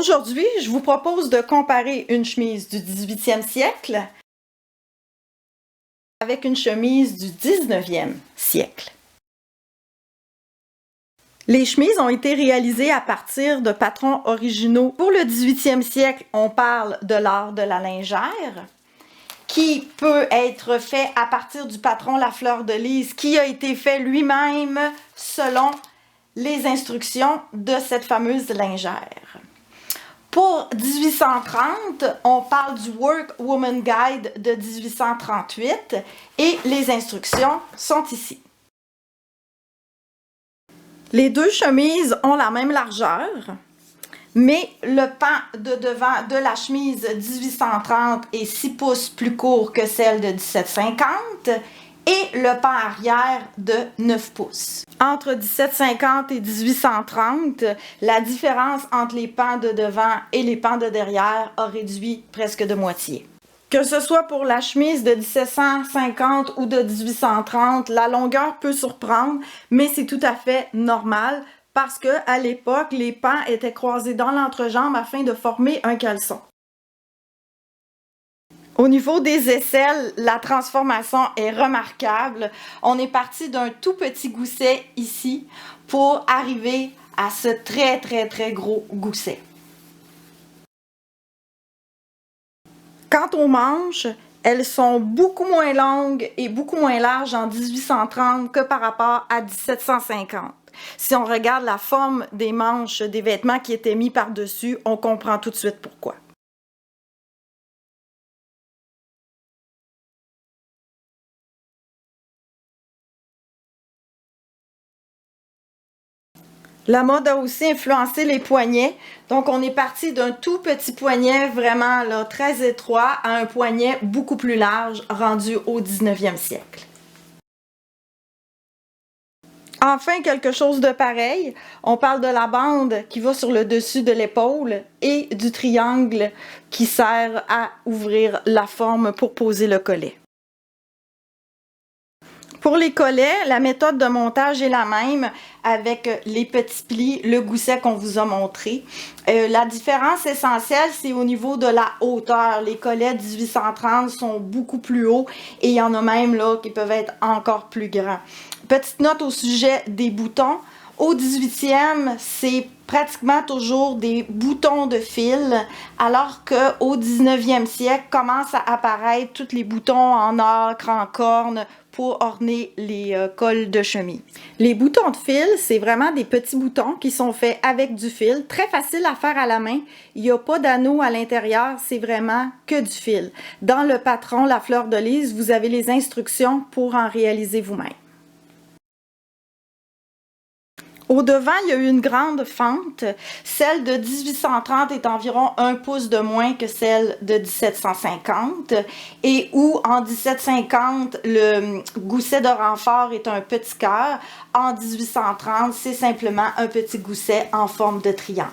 Aujourd'hui, je vous propose de comparer une chemise du 18e siècle avec une chemise du 19e siècle. Les chemises ont été réalisées à partir de patrons originaux. Pour le 18e siècle, on parle de l'art de la lingère, qui peut être fait à partir du patron La Fleur de Lys, qui a été fait lui-même selon les instructions de cette fameuse lingère. Pour 1830, on parle du Work Woman Guide de 1838 et les instructions sont ici. Les deux chemises ont la même largeur, mais le pan de devant de la chemise 1830 est 6 pouces plus court que celle de 1750 et le pan arrière de 9 pouces. Entre 1750 et 1830, la différence entre les pans de devant et les pans de derrière a réduit presque de moitié. Que ce soit pour la chemise de 1750 ou de 1830, la longueur peut surprendre, mais c'est tout à fait normal parce qu'à l'époque, les pans étaient croisés dans l'entrejambe afin de former un caleçon. Au niveau des aisselles, la transformation est remarquable. On est parti d'un tout petit gousset ici pour arriver à ce très gros gousset. Quant aux manches, elles sont beaucoup moins longues et beaucoup moins larges en 1830 que par rapport à 1750. Si on regarde la forme des manches des vêtements qui étaient mis par-dessus, on comprend tout de suite pourquoi. La mode a aussi influencé les poignets. Donc, on est parti d'un tout petit poignet vraiment là, très étroit à un poignet beaucoup plus large rendu au 19e siècle. Enfin, quelque chose de pareil, on parle de la bande qui va sur le dessus de l'épaule et du triangle qui sert à ouvrir la forme pour poser le collet. Pour les collets, la méthode de montage est la même avec les petits plis, le gousset qu'on vous a montré. La différence essentielle, c'est au niveau de la hauteur. Les collets 1830 sont beaucoup plus hauts et il y en a même là qui peuvent être encore plus grands. Petite note au sujet des boutons. Au 18e, c'est pratiquement toujours des boutons de fil, alors qu'au 19e siècle, commencent à apparaître tous les boutons en ocre, en corne, pour orner les cols de chemise. Les boutons de fil, c'est vraiment des petits boutons qui sont faits avec du fil, très facile à faire à la main. Il n'y a pas d'anneau à l'intérieur, c'est vraiment que du fil. Dans le patron La Fleur de Lys, vous avez les instructions pour en réaliser vous-même. Au devant, il y a eu une grande fente. Celle de 1830 est environ 1 pouce de moins que celle de 1750 et où en 1750, le gousset de renfort est un petit cœur. En 1830, c'est simplement un petit gousset en forme de triangle.